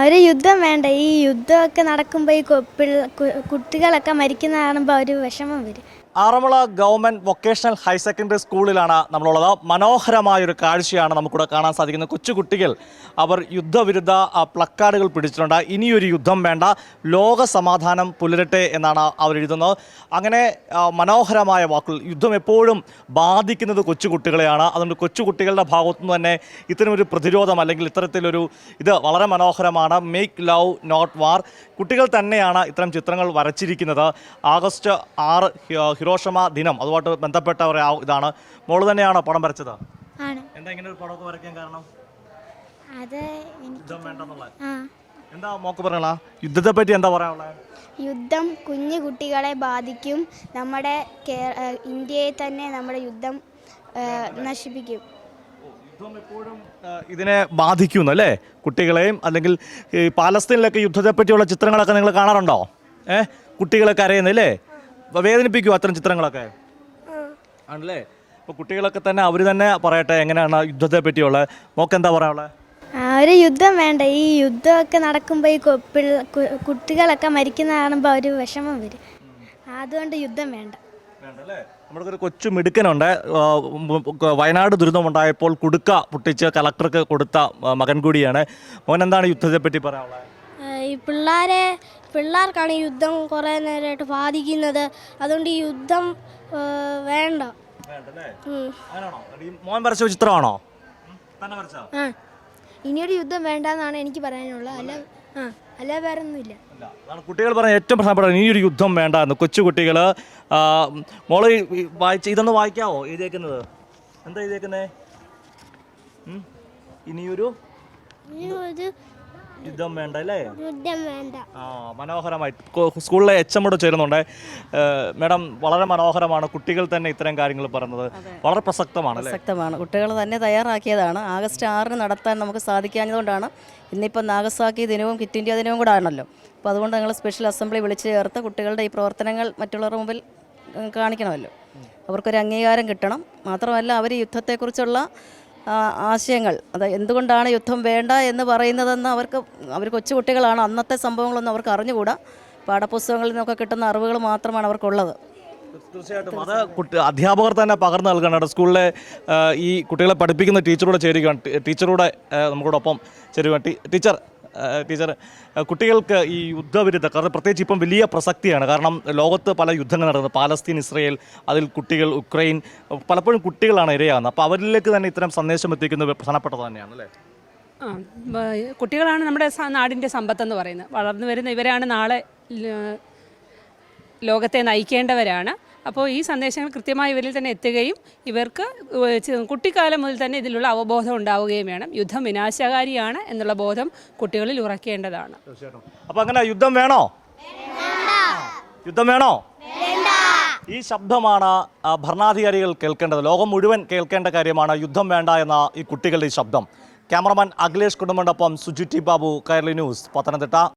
ഒരു യുദ്ധം വേണ്ട. ഈ യുദ്ധമൊക്കെ നടക്കുമ്പോൾ ഈ കുട്ടികളൊക്കെ മരിക്കുന്ന കാണുമ്പോൾ ഒരു വിഷമം വരും. Aranmula government vocational higher secondary സ്കൂളിലാണ് നമ്മളുള്ളത്. മനോഹരമായൊരു കാഴ്ചയാണ് നമുക്കിവിടെ കാണാൻ സാധിക്കുന്നത്. കൊച്ചുകുട്ടികൾ അവർ യുദ്ധവിരുദ്ധ പ്ലക്കാർഡുകൾ പിടിച്ചിട്ടുണ്ട്. ഇനിയൊരു യുദ്ധം വേണ്ട, ലോക സമാധാനം പുലരട്ടെ എന്നാണ് അവർ എഴുതുന്നത്. അങ്ങനെ മനോഹരമായ വാക്കുകൾ. യുദ്ധം എപ്പോഴും ബാധിക്കുന്നത് കൊച്ചുകുട്ടികളെയാണ്. അതുകൊണ്ട് കൊച്ചുകുട്ടികളുടെ ഭാഗത്തുനിന്ന് തന്നെ ഇത്തരമൊരു പ്രതിരോധം അല്ലെങ്കിൽ ഇത്തരത്തിലൊരു ഇത് വളരെ മനോഹരമാണ്. മേക്ക് ലവ് നോട്ട് വാർ. കുട്ടികൾ തന്നെയാണ് ഇത്തരം ചിത്രങ്ങൾ വരച്ചിരിക്കുന്നത്. ആഗസ്റ്റ് 6 ഹിരോഷിമ ദിനം അതുമായിട്ട് ബന്ധപ്പെട്ട ഒരു ഇതാണ്. മോള് തന്നെയാണോ പടം വരച്ചത്? എന്താ ഇങ്ങനെ ഒരു പടമൊക്കെ വരയ്ക്കാൻ കാരണം? യുദ്ധം വേണ്ടെന്നുള്ളത്. എന്താ മോക്ക് പറയണ? യുദ്ധത്തെ പറ്റി എന്താ പറയാനുള്ളത്? യുദ്ധം കുഞ്ഞു കുട്ടികളെ ബാധിക്കും. നമ്മുടെ ഇന്ത്യയെ തന്നെ നമ്മുടെ യുദ്ധം നശിപ്പിക്കും. യുദ്ധം എപ്പോഴും ഇതിനെ ബാധിക്കുന്നു അല്ലേ? കുട്ടികളെയും. അല്ലെങ്കിൽ ഈ പാലസ്തീനിലൊക്കെ യുദ്ധത്തെ പറ്റിയുള്ള ചിത്രങ്ങളൊക്കെ നിങ്ങൾ കാണാറുണ്ടോ? കുട്ടികളൊക്കെ അറിയുന്നില്ലേ? വേദനിപ്പിക്കുമോ അത്തരം ചിത്രങ്ങളൊക്കെ? ആണല്ലേ? അപ്പോൾ കുട്ടികളൊക്കെ തന്നെ അവർ തന്നെ പറയട്ടെ എങ്ങനെയാണ് യുദ്ധത്തെ പറ്റിയുള്ളത്. മോക്ക് എന്താ പറയാനുള്ളത്? ഒരു യുദ്ധം വേണ്ട. ഈ യുദ്ധമൊക്കെ നടക്കുമ്പോൾ ഈ കുട്ടികളൊക്കെ മരിക്കുന്ന കാണുമ്പോൾ ഒരു വിഷമം വരും. അതുകൊണ്ട് യുദ്ധം വേണ്ട. വേണ്ടല്ലേ? നമ്മൾക്കൊരു കൊച്ചു മിടുക്കനുണ്ട്. വയനാട് ദുരിതമുണ്ടായപ്പോൾ കുടുക്ക പൊട്ടിച്ച് കളക്ടർക്ക് കൊടുത്ത മകൻ കൂടിയാണ്. മോൻ എന്താണ് യുദ്ധത്തെ പറ്റി പറയാനുള്ളത്? ഈ പിള്ളേർക്കാണ് ഈ യുദ്ധം കുറേ നേരമായിട്ട് ബാധിക്കുന്നത്. അതുകൊണ്ട് ഈ യുദ്ധം വേണ്ട. മോൻ വരച്ച ചിത്രമാണോ? ഇനിയൊരു യുദ്ധം വേണ്ടെന്നാണ് എനിക്ക് പറയാനുള്ളത്. അല്ല വേറെ ഒന്നുമില്ല. കുട്ടികൾ പറഞ്ഞ ഏറ്റവും പ്രധാനപ്പെട്ട ഇനിയൊരു യുദ്ധം വേണ്ട എന്ന്. കൊച്ചു കുട്ടികൾ. മോള് ഇതൊന്ന് വായിക്കാവോ? എഴുതിയേക്കുന്നത് എന്താ എഴുതിയേക്കുന്നേ? ഇനിയൊരു യുദ്ധം വേണ്ട അല്ലേ? യുദ്ധം വേണ്ട. മനോഹരമായി സ്കൂളിലെ HM ചേരുന്നുണ്ട്. മാഡം, വളരെ മനോഹരമാണ്. കുട്ടികൾ തന്നെ ഇത്തരം കാര്യങ്ങൾ പറയുന്നത് വളരെ പ്രസക്തമാണ്. കുട്ടികൾ തന്നെ തയ്യാറാക്കിയതാണ്. ആഗസ്റ്റ് 6 നടത്താൻ നമുക്ക് സാധിക്കാഞ്ഞതുകൊണ്ടാണ്. ഇന്നിപ്പോൾ നാഗസാക്കി ദിനവും ക്വിറ്റ് ഇന്ത്യ ദിനവും കൂടെ ആണല്ലോ. അപ്പോൾ അതുകൊണ്ട് ഞങ്ങൾ സ്പെഷ്യൽ അസംബ്ലി വിളിച്ച് ചേർത്ത് കുട്ടികളുടെ ഈ പ്രവർത്തനങ്ങൾ മറ്റുള്ളവരുടെ മുമ്പിൽ കാണിക്കണമല്ലോ. അവർക്കൊരു അംഗീകാരം കിട്ടണം. മാത്രമല്ല അവർ യുദ്ധത്തെക്കുറിച്ചുള്ള ആശയങ്ങൾ, അത് എന്തുകൊണ്ടാണ് യുദ്ധം വേണ്ട എന്ന് പറയുന്നതെന്ന് അവർ കൊച്ചുകുട്ടികളാണ്. അന്നത്തെ സംഭവങ്ങളൊന്നും അവർക്ക് അറിഞ്ഞുകൂടാ. പാഠപുസ്തകങ്ങളിൽ നിന്നൊക്കെ കിട്ടുന്ന അറിവുകൾ മാത്രമാണ് അവർക്കുള്ളത്. തീർച്ചയായിട്ടും അത് അധ്യാപകർ തന്നെ പകർന്നു നൽകേണ്ടത്. സ്കൂളിലെ ഈ കുട്ടികളെ പഠിപ്പിക്കുന്ന ടീച്ചറോട് ചേരുകയാണ്. ടീച്ചറോട് നമ്മളോടൊപ്പം ചേരുകയാണ്. ടീച്ചർ, കുട്ടികൾക്ക് ഈ യുദ്ധവിരുദ്ധ, കാരണം പ്രത്യേകിച്ച് ഇപ്പം വലിയ പ്രസക്തിയാണ്. കാരണം ലോകത്ത് പല യുദ്ധങ്ങൾ നടക്കുന്നത്. പാലസ്തീൻ, ഇസ്രയേൽ, അതിൽ കുട്ടികൾ, ഉക്രൈൻ, പലപ്പോഴും കുട്ടികളാണ് ഇരയാകുന്നത്. അപ്പോൾ അവരിലേക്ക് തന്നെ ഇത്തരം സന്ദേശം എത്തിക്കുന്നത് പ്രധാനപ്പെട്ടത് തന്നെയാണ് അല്ലേ? കുട്ടികളാണ് നമ്മുടെ നാടിൻ്റെ സമ്പത്തെന്ന് പറയുന്നത്. വളർന്നു വരുന്ന ഇവരാണ് നാളെ ലോകത്തെ നയിക്കേണ്ടവരാണ്. അപ്പോൾ ഈ സന്ദേശങ്ങൾ കൃത്യമായി ഇവരിൽ തന്നെ എത്തുകയും ഇവർക്ക് കുട്ടിക്കാലം മുതൽ തന്നെ ഇതിലുള്ള അവബോധം ഉണ്ടാവുകയും വേണം. യുദ്ധം വിനാശകാരിയാണ് എന്നുള്ള ബോധം കുട്ടികളിൽ ഉറക്കേണ്ടതാണ്. അപ്പോൾ അങ്ങനെ യുദ്ധം വേണോ? യുദ്ധം വേണോ? ഈ ശബ്ദമാണ് ഭരണാധികാരികൾ കേൾക്കേണ്ടത്. ലോകം മുഴുവൻ കേൾക്കേണ്ട കാര്യമാണ് യുദ്ധം വേണ്ട എന്ന ഈ കുട്ടികളുടെ ഈ ശബ്ദം. ക്യാമറമാൻ അഖിലേഷ് കുടുംബനൊപ്പം സുജിറ്റി ബാബു, കൈരളി ന്യൂസ്, പത്തനംതിട്ട.